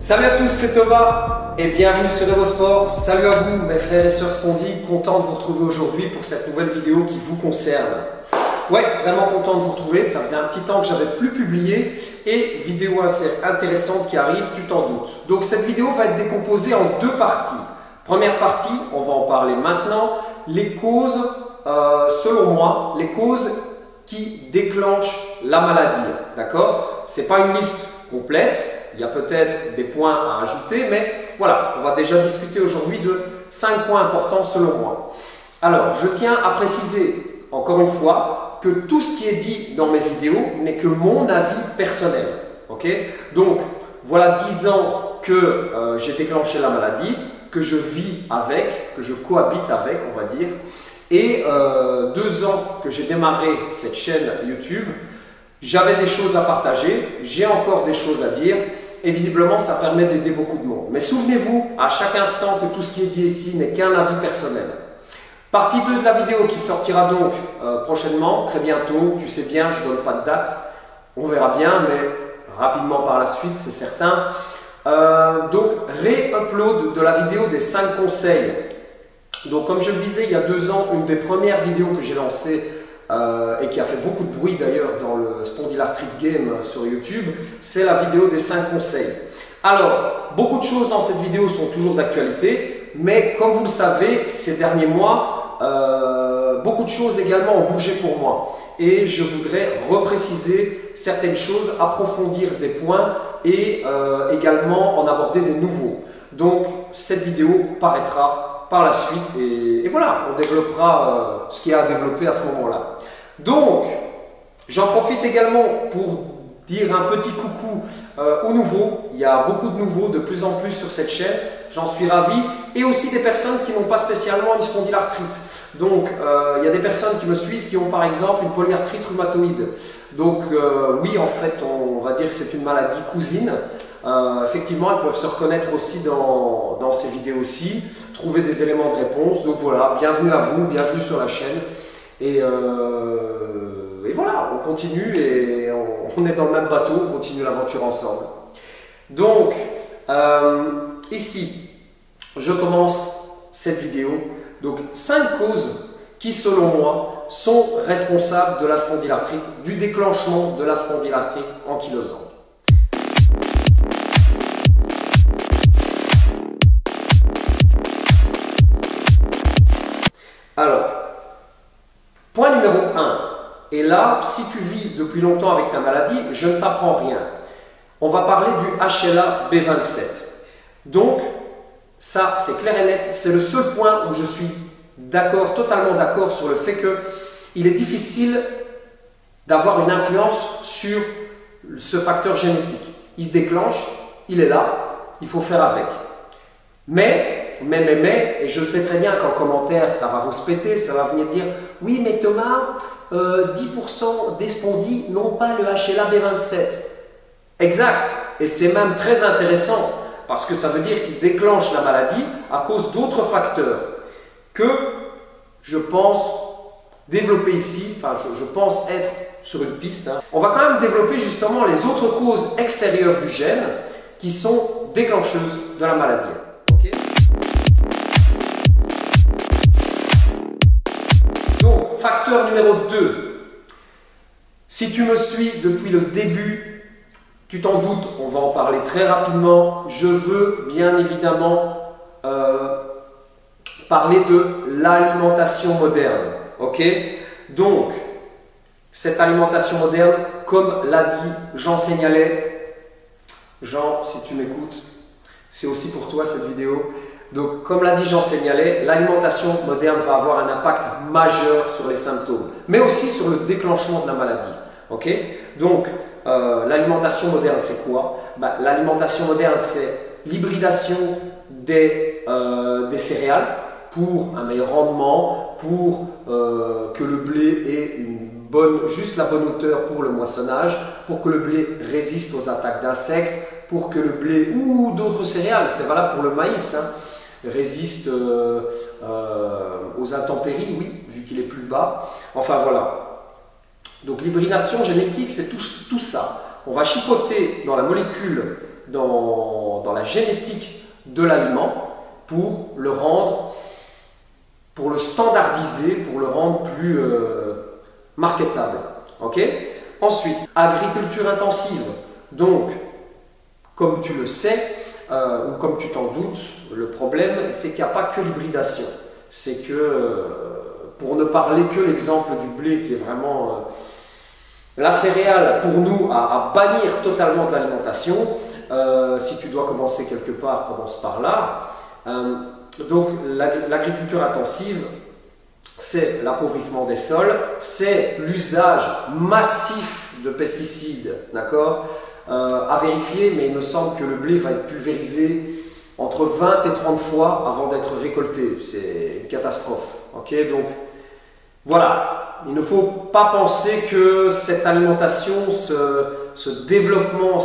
Salut à tous, c'est Thomas et bienvenue sur EvoSport. Salut à vous mes frères et sœurs Spondy, content de vous retrouver aujourd'hui pour cette nouvelle vidéo qui vous concerne. Ouais, vraiment content de vous retrouver, ça faisait un petit temps que j'avais plus publié et vidéo assez intéressante qui arrive, tu t'en doutes. Donc cette vidéo va être décomposée en deux parties. Première partie, on va en parler maintenant, les causes, selon moi, les causes qui déclenchent la maladie, d'accord? C'est pas une liste complète, il y a peut-être des points à ajouter, mais voilà, on va déjà discuter aujourd'hui de 5 points importants selon moi. Alors, je tiens à préciser, encore une fois, que tout ce qui est dit dans mes vidéos n'est que mon avis personnel, ok? Donc, voilà 10 ans que j'ai déclenché la maladie, que je vis avec, que je cohabite avec, on va dire, et 2 ans que j'ai démarré cette chaîne YouTube. J'avais des choses à partager, j'ai encore des choses à dire et visiblement ça permet d'aider beaucoup de monde. Mais souvenez-vous à chaque instant que tout ce qui est dit ici n'est qu'un avis personnel. Partie 2 de la vidéo qui sortira donc prochainement, très bientôt, tu sais bien, je ne donne pas de date, on verra bien, mais rapidement par la suite, c'est certain. Donc ré-upload de la vidéo des 5 conseils. Donc comme je le disais il y a 2 ans, une des premières vidéos que j'ai lancées et qui a fait beaucoup de bruit d'ailleurs dans le Spondylarthrite Game sur YouTube, c'est la vidéo des 5 conseils. Alors, beaucoup de choses dans cette vidéo sont toujours d'actualité, mais comme vous le savez, ces derniers mois, beaucoup de choses également ont bougé pour moi. Et je voudrais repréciser certaines choses, approfondir des points et également en aborder des nouveaux. Donc, cette vidéo paraîtra par la suite et voilà, on développera ce qu'il y a à développer à ce moment-là. Donc, j'en profite également pour dire un petit coucou aux nouveaux. Il y a beaucoup de nouveaux de plus en plus sur cette chaîne, j'en suis ravi. Et aussi des personnes qui n'ont pas spécialement une spondylarthrite. Donc, il y a des personnes qui me suivent qui ont par exemple une polyarthrite rhumatoïde. Donc, oui, en fait, on va dire que c'est une maladie cousine. Effectivement, elles peuvent se reconnaître aussi dans ces vidéos-ci, trouver des éléments de réponse. Donc voilà, bienvenue à vous, bienvenue sur la chaîne. Et voilà, on continue et on est dans le même bateau, on continue l'aventure ensemble. Donc, ici, je commence cette vidéo. Donc, 5 causes qui, selon moi, sont responsables de la spondylarthrite, du déclenchement de la spondylarthrite ankylosante. Alors, point numéro 1, et là, si tu vis depuis longtemps avec ta maladie, je ne t'apprends rien. On va parler du HLA B27. Donc, ça, c'est clair et net, c'est le seul point où je suis d'accord, totalement d'accord sur le fait qu'il est difficile d'avoir une influence sur ce facteur génétique. Il se déclenche, il est là, il faut faire avec. Mais, et je sais très bien qu'en commentaire, ça va rouspéter, ça va venir dire « Oui, mais Thomas, 10% des spondys n'ont pas le HLA B27. » Exact, et c'est même très intéressant, parce que ça veut dire qu'ils déclenchent la maladie à cause d'autres facteurs que je pense développer ici, enfin je pense être sur une piste. On va quand même développer justement les autres causes extérieures du gène qui sont déclencheuses de la maladie. Okay. Donc, facteur numéro 2. Si tu me suis depuis le début, tu t'en doutes, on va en parler très rapidement. Je veux bien évidemment parler de l'alimentation moderne. Ok? Donc, cette alimentation moderne, comme l'a dit Jean Seignalais, Jean, si tu m'écoutes, c'est aussi pour toi cette vidéo. Donc, comme l'a dit Jean Seignalais, l'alimentation moderne va avoir un impact majeur sur les symptômes, mais aussi sur le déclenchement de la maladie. Ok? Donc, l'alimentation moderne, c'est quoi? L'alimentation moderne, c'est l'hybridation des céréales pour un meilleur rendement, pour que le blé ait juste la bonne hauteur pour le moissonnage, pour que le blé résiste aux attaques d'insectes, pour que le blé ou d'autres céréales, c'est valable pour le maïs, résiste aux intempéries, oui, vu qu'il est plus bas. Enfin voilà. Donc l'hybridation génétique, c'est tout ça. On va chipoter dans la molécule, dans dans la génétique de l'aliment pour le rendre, pour le standardiser, pour le rendre plus marketable. Ok? Ensuite, agriculture intensive. Donc, comme tu le sais, ou comme tu t'en doutes, le problème, c'est qu'il n'y a pas que l'hybridation. C'est que, pour ne parler que l'exemple du blé, qui est vraiment la céréale, pour nous, à bannir totalement de l'alimentation, si tu dois commencer quelque part, commence par là. Donc, l'agriculture intensive, c'est l'appauvrissement des sols, c'est l'usage massif de pesticides, d'accord, à vérifier, mais il me semble que le blé va être pulvérisé entre 20 et 30 fois avant d'être récolté. C'est une catastrophe. Ok, donc voilà, il ne faut pas penser que cette alimentation, ce développement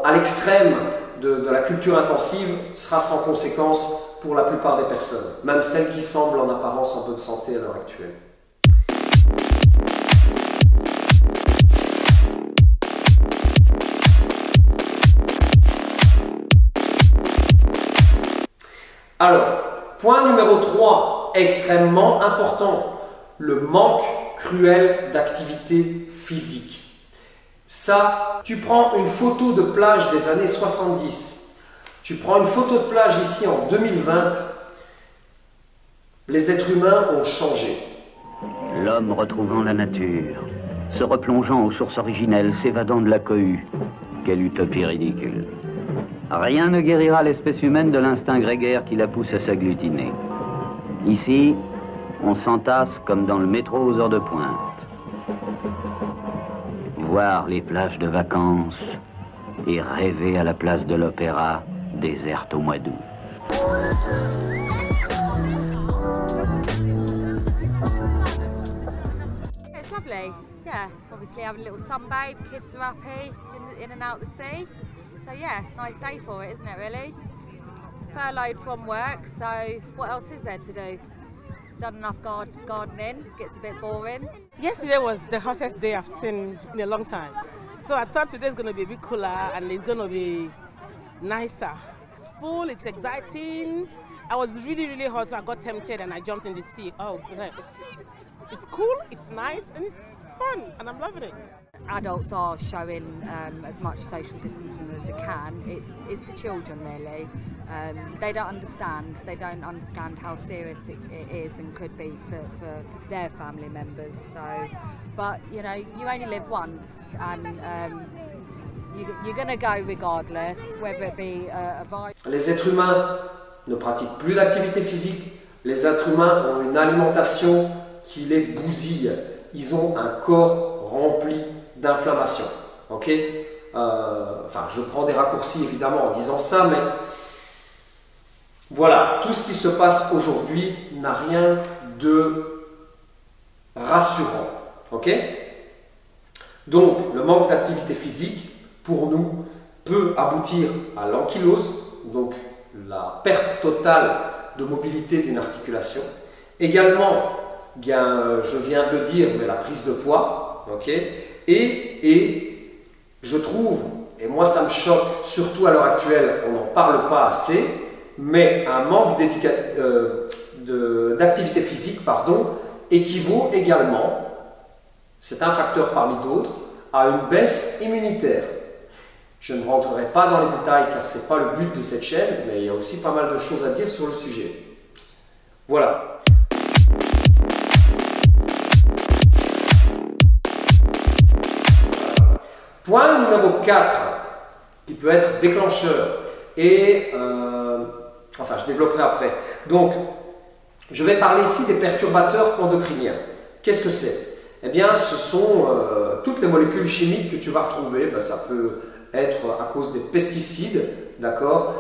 à l'extrême de la culture intensive sera sans conséquence pour la plupart des personnes, même celles qui semblent en apparence en bonne santé à l'heure actuelle. Alors, point numéro 3, extrêmement important, le manque cruel d'activité physique. Ça, tu prends une photo de plage des années 70, tu prends une photo de plage ici en 2020, les êtres humains ont changé. L'homme retrouvant la nature, se replongeant aux sources originelles, s'évadant de la cohue. Quelle utopie ridicule. Rien ne guérira l'espèce humaine de l'instinct grégaire qui la pousse à s'agglutiner. Ici, on s'entasse comme dans le métro aux heures de pointe. Voir les plages de vacances et rêver à la place de l'opéra déserte au mois d'août. It's lovely, yeah. Obviously having a little sunbathe, kids are happy, in and out the sea. So yeah, nice day for it, isn't it really? Furloughed from work, so what else is there to do? Done enough gardening, gets a bit boring. Yesterday was the hottest day I've seen in a long time. So I thought today's going to be a bit cooler and it's going to be nicer. It's full, it's exciting. I was really hot, so I got tempted and I jumped in the sea. Oh goodness. It's cool, it's nice, and it's fun, and I'm loving it. Adults are showing as much social distancing as it can. It's the children really. They don't understand how serious it is and could be for their family members. So, but you know, you only live once, and you're going to go regardless, whether it be a virus. Les êtres humains ne pratiquent plus d'activité physique. Les êtres humains ont une alimentation qui les bousille. Ils ont un corps rempli d'inflammation. Ok, enfin, je prends des raccourcis évidemment en disant ça, mais voilà, tout ce qui se passe aujourd'hui n'a rien de rassurant. Ok, donc le manque d'activité physique pour nous peut aboutir à l'ankylose, donc la perte totale de mobilité d'une articulation. Également, bien, je viens de le dire, mais la prise de poids, ok, et je trouve, et moi ça me choque, surtout à l'heure actuelle, on n'en parle pas assez, mais un manque d'activité physique, pardon, équivaut également, c'est un facteur parmi d'autres, à une baisse immunitaire. Je ne rentrerai pas dans les détails car ce n'est pas le but de cette chaîne, mais il y a aussi pas mal de choses à dire sur le sujet. Voilà. Point numéro 4, qui peut être déclencheur, et enfin je développerai après. Donc, je vais parler ici des perturbateurs endocriniens. Qu'est-ce que c'est? Eh bien, ce sont toutes les molécules chimiques que tu vas retrouver. Ben, ça peut être à cause des pesticides, d'accord,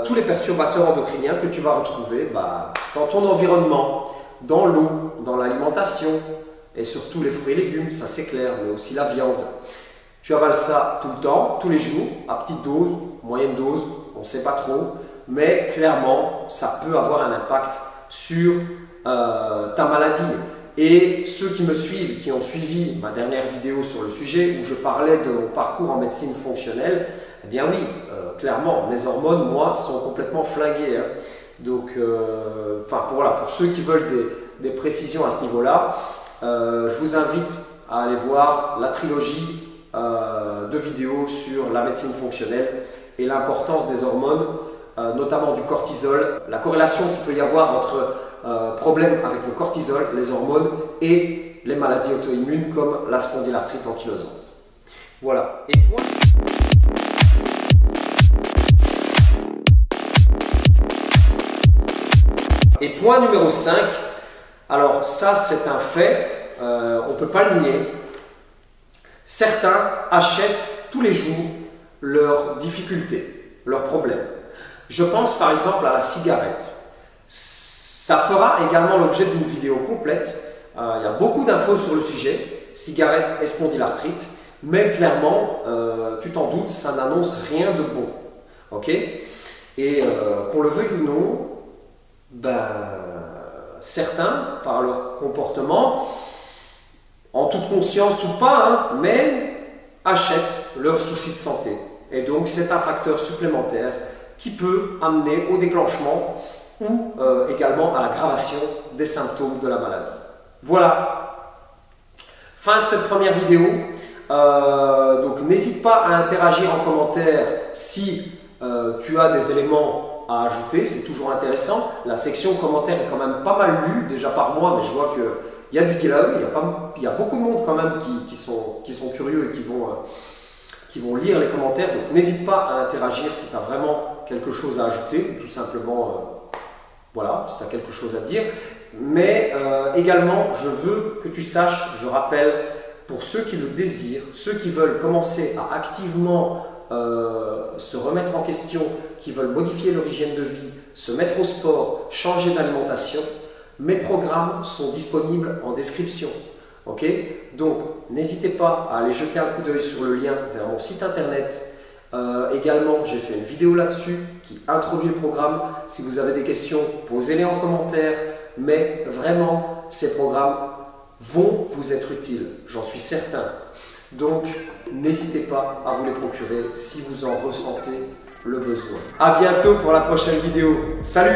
tous les perturbateurs endocriniens que tu vas retrouver dans ton environnement, dans l'eau, dans l'alimentation, et surtout les fruits et légumes, ça c'est clair, mais aussi la viande. Tu avales ça tout le temps, tous les jours, à petite dose, moyenne dose, on ne sait pas trop, mais clairement, ça peut avoir un impact sur ta maladie. Et ceux qui me suivent, qui ont suivi ma dernière vidéo sur le sujet, où je parlais de mon parcours en médecine fonctionnelle, Eh bien oui, clairement, mes hormones, moi, sont complètement flinguées. Hein. Donc, pour ceux qui veulent des précisions à ce niveau-là, je vous invite à aller voir la trilogie de vidéos sur la médecine fonctionnelle et l'importance des hormones, notamment du cortisol, la corrélation qu'il peut y avoir entre problèmes avec le cortisol, les hormones et les maladies auto-immunes comme la spondylarthrite ankylosante. Voilà. Et point numéro 5, alors ça c'est un fait, on ne peut pas le nier. Certains achètent tous les jours leurs difficultés, leurs problèmes. Je pense par exemple à la cigarette. Ça fera également l'objet d'une vidéo complète. Il y a beaucoup d'infos sur le sujet, cigarette et spondylarthrite, mais clairement, tu t'en doutes, ça n'annonce rien de bon. Ok? Et qu'on le veuille ou non, certains, par leur comportement, en toute conscience ou pas, hein, mais achètent leurs soucis de santé. Et donc c'est un facteur supplémentaire qui peut amener au déclenchement ou également à l'aggravation des symptômes de la maladie. Voilà, fin de cette première vidéo. Donc n'hésite pas à interagir en commentaire si tu as des éléments à ajouter, c'est toujours intéressant. La section commentaires est quand même pas mal lue déjà par moi, mais je vois qu'il y a du dialogue, il y a beaucoup de monde quand même qui sont curieux et qui vont lire les commentaires. Donc n'hésite pas à interagir si tu as vraiment quelque chose à ajouter, tout simplement, voilà, si tu as quelque chose à dire. Mais également, je veux que tu saches, je rappelle, pour ceux qui le désirent, ceux qui veulent commencer à activement se remettre en question, qui veulent modifier leur hygiène de vie, se mettre au sport, changer d'alimentation, mes programmes sont disponibles en description. Ok? Donc, n'hésitez pas à aller jeter un coup d'œil sur le lien vers mon site internet. Également, j'ai fait une vidéo là-dessus qui introduit le programme. Si vous avez des questions, posez-les en commentaire. Mais vraiment, ces programmes vont vous être utiles, j'en suis certain. Donc, n'hésitez pas à vous les procurer si vous en ressentez le besoin. À bientôt pour la prochaine vidéo. Salut!